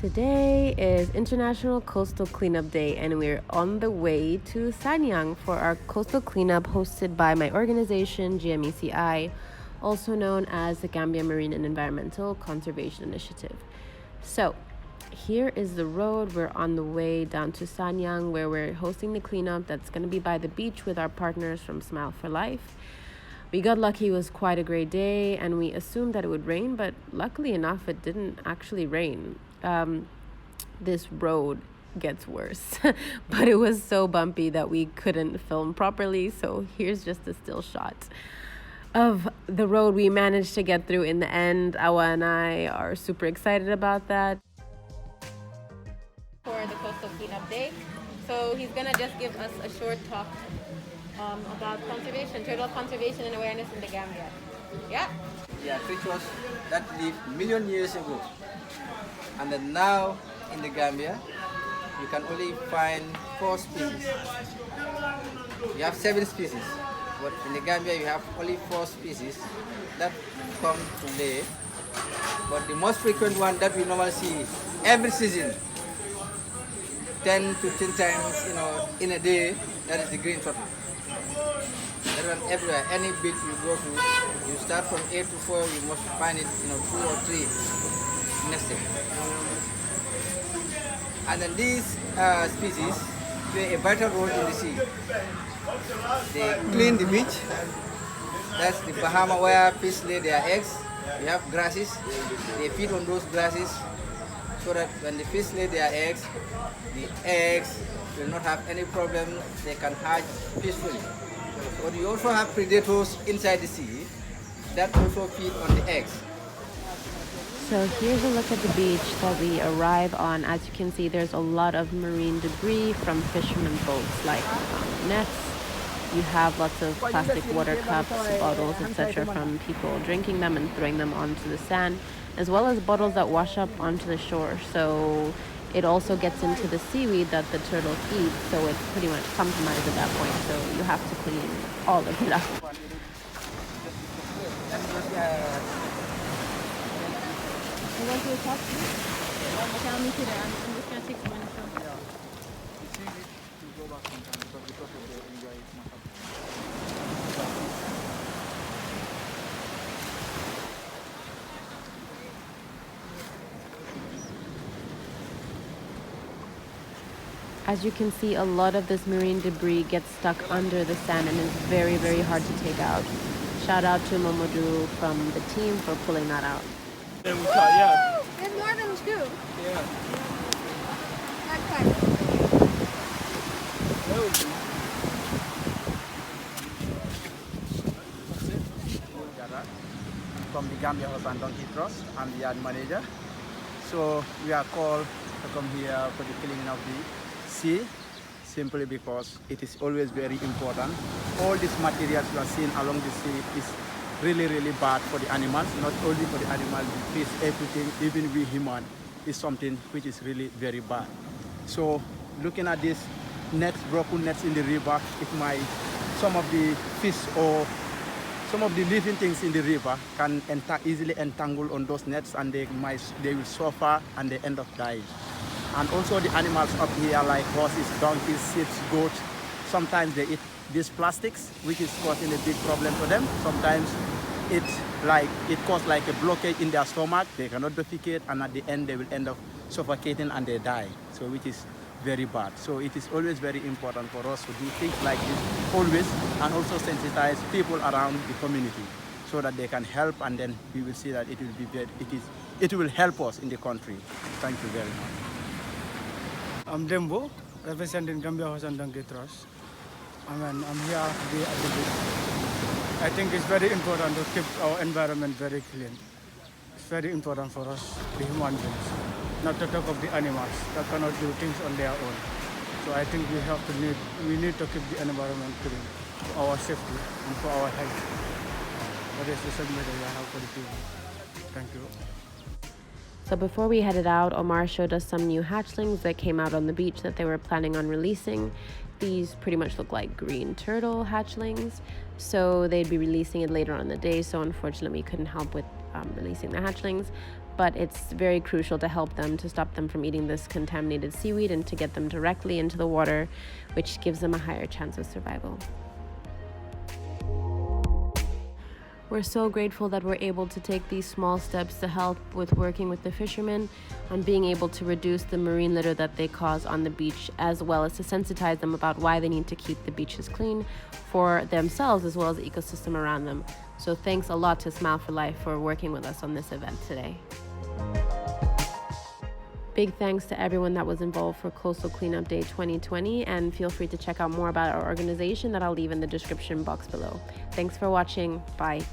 Today is International Coastal Cleanup Day, and we're on the way to Sanyang for our coastal cleanup hosted by my organization, GMECI, also known as the Gambia Marine and Environmental Conservation Initiative. So, here is the road. We're on the way down to Sanyang, where we're hosting the cleanup that's going to be by the beach with our partners from Smile for Life. We got lucky. It was quite a great day, and we assumed that it would rain, but luckily enough, it didn't actually rain. This road gets worse, but it was so bumpy that we couldn't film properly. So here's just a still shot of the road we managed to get through in the end. Awa and I are super excited about that. For the Coastal Cleanup Day. So he's gonna just give us a short talk about conservation, turtle conservation and awareness in the Gambia. Yeah? Yeah, creatures that lived million years ago. And then now in the Gambia, you can only find 4 species. You have 7 species, but in the Gambia you have only 4 species that come to lay. But the most frequent one that we normally see every season, 10 to 10 times, in a day, that is the green turtle. That one everywhere, any beach you go to, you start from 8 to 4, you must find it, 2 or 3 nested. And then these species play a vital role in the sea. They clean the beach. That's the Bahama where fish lay their eggs. You have grasses. They feed on those grasses so that when the fish lay their eggs, the eggs will not have any problem. They can hatch peacefully. But you also have predators inside the sea that also feed on the eggs. So here's a look at the beach that we arrive on. As you can see, there's a lot of marine debris from fishermen boats, like nets. You have lots of plastic water cups, bottles, etc. from people drinking them and throwing them onto the sand, as well as bottles that wash up onto the shore. So it also gets into the seaweed that the turtle eats, so it's pretty much compromised at that point. So you have to clean all of it up. I want to talk to you. Tell me today. I'm just going to take some minutes. As you can see, a lot of this marine debris gets stuck under the sand and is very, very hard to take out. Shout out to Momodu from the team for pulling that out. Yeah. There's more than 2. Yeah. That's fine. From the Gambia Horse and Donkey Trust, I'm the yard manager. So we are called to come here for the cleaning of the sea, simply because it is always very important. All these materials you are seeing along the sea is really, really bad for the animals, not only for the animals, the fish, everything, even we human, is something which is really very bad. So looking at these nets, broken nets in the river, some of the fish or some of the living things in the river can easily entangle on those nets, and they will suffer and they end up dying. And also the animals up here like horses, donkeys, sheep, goats, sometimes they eat these plastics, which is causing a big problem for them. Sometimes it causes like a blockage in their stomach. They cannot defecate, and at the end they will end up suffocating and they die. So which is very bad. So it is always very important for us to do things like this always, and also sensitize people around the community so that they can help, and then we will see that it will help us in the country. Thank you very much. I'm Dembo, representing Gambia Horse and Donkey Trust. I'm here today at the beach. I think it's very important to keep our environment very clean. It's very important for us, the human beings, not to talk of the animals that cannot do things on their own. So I think we need to keep the environment clean for our safety and for our health. That is the subject that I have for the people. Thank you. So before we headed out, Omar showed us some new hatchlings that came out on the beach that they were planning on releasing. These pretty much look like green turtle hatchlings. so they'd be releasing it later on in the day. So unfortunately, we couldn't help with releasing the hatchlings, but it's very crucial to help them, to stop them from eating this contaminated seaweed and to get them directly into the water, which gives them a higher chance of survival. We're so grateful that we're able to take these small steps to help with working with the fishermen on being able to reduce the marine litter that they cause on the beach, as well as to sensitize them about why they need to keep the beaches clean for themselves as well as the ecosystem around them. So thanks a lot to Smile for Life for working with us on this event today. Big thanks to everyone that was involved for Coastal Cleanup Day 2020, and feel free to check out more about our organization that I'll leave in the description box below. Thanks for watching. Bye.